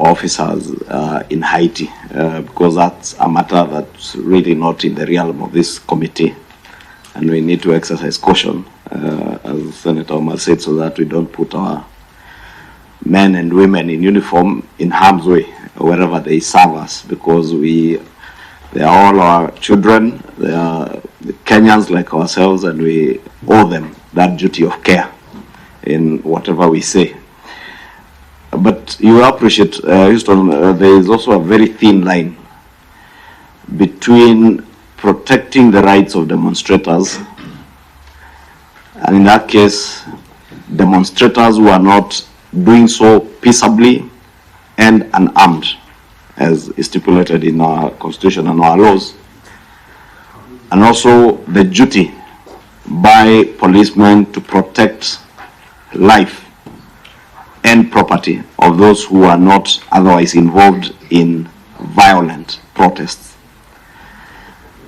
officers in Haiti, because that's a matter that's really not in the realm of this committee, and we need to exercise caution, as Senator Omar said, so that we don't put our men and women in uniform in harm's way wherever they serve us, because they are all our children, they are Kenyans like ourselves, and we owe them that duty of care in whatever we say. But you appreciate, Houston, there is also a very thin line between protecting the rights of demonstrators, and in that case, demonstrators who are not doing so peaceably and unarmed, as is stipulated in our constitution and our laws, and also the duty by policemen to protect life and property of those who are not otherwise involved in violent protests.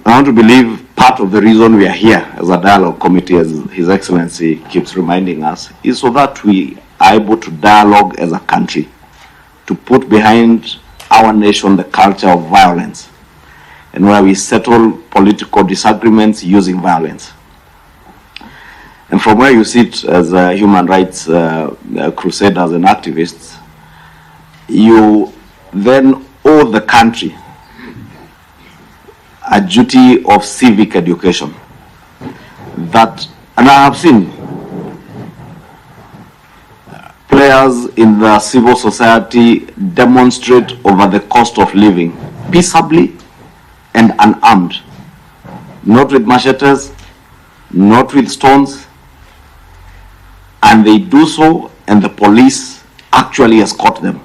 I want to believe part of the reason we are here as a dialogue committee, as His Excellency keeps reminding us, is so that we are able to dialogue as a country, to put behind our nation the culture of violence, and where we settle political disagreements using violence. And from where you sit as human rights crusaders and activists, you then owe the country a duty of civic education. That, and I have seen players in the civil society demonstrate over the cost of living peaceably and unarmed, not with machetes, not with stones, and they do so, and the police actually escort them,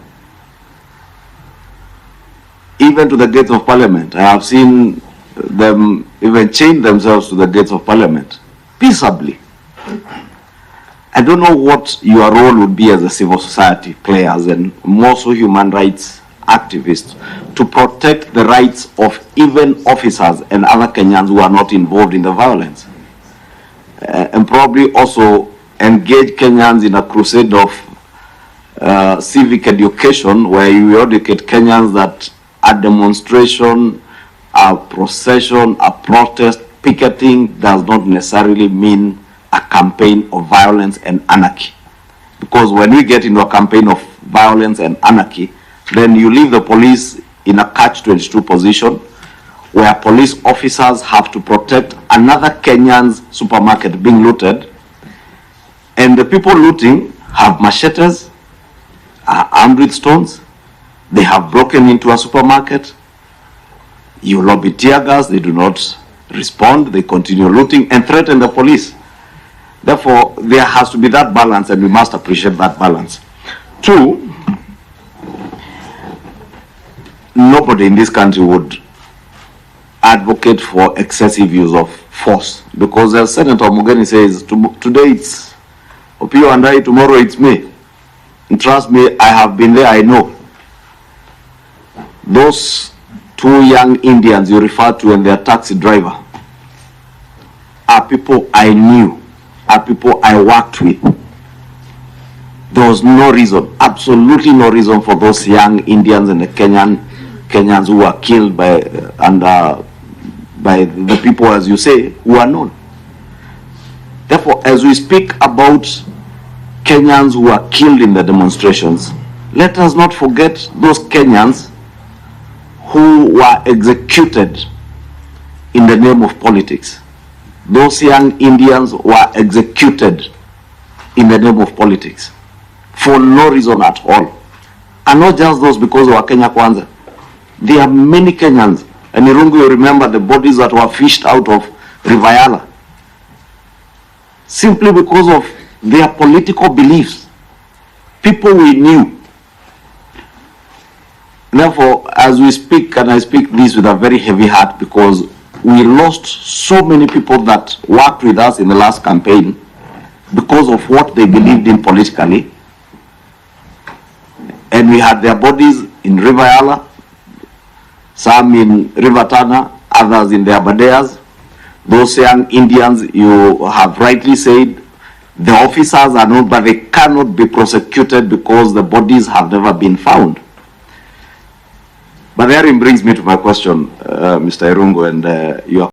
even to the gates of Parliament. I have seen them even chain themselves to the gates of Parliament peaceably. I don't know what your role would be as a civil society players and more so human rights activists to protect the rights of even officers and other Kenyans who are not involved in the violence, and probably also engage Kenyans in a crusade of civic education, where you educate Kenyans that a demonstration, a procession, a protest, picketing does not necessarily mean a campaign of violence and anarchy. Because when we get into a campaign of violence and anarchy, then you leave the police in a catch-22 position, where police officers have to protect another Kenyan's supermarket being looted, and the people looting have machetes, are armed with stones, they have broken into a supermarket, you lobby tear gas, they do not respond, they continue looting and threaten the police. Therefore, there has to be that balance, and we must appreciate that balance. Two, nobody in this country would advocate for excessive use of force, because as Senator Mugeni says, today it's Opio and I, tomorrow it's me. And trust me, I have been there, I know. Those two young Indians you refer to and their taxi driver are people I knew, are people I worked with. There was no reason, absolutely no reason for those young Indians and the Kenyans who were killed by the people, as you say, who are known. Therefore, as we speak about Kenyans who were killed in the demonstrations, let us not forget those Kenyans who were executed in the name of politics. Those young Indians were executed in the name of politics for no reason at all. And not just those because they were Kenya Kwanza. There are many Kenyans, and Irungu, you remember the bodies that were fished out of River Yala, simply because of their political beliefs. People we knew. Therefore, as we speak, and I speak this with a very heavy heart, because we lost so many people that worked with us in the last campaign because of what they believed in politically. And we had their bodies in River Yala, some in River Tana, others in their Badeas. Those young Indians, you have rightly said, the officers are known, but they cannot be prosecuted because the bodies have never been found. But the hearing brings me to my question, Mr. Irungu, and your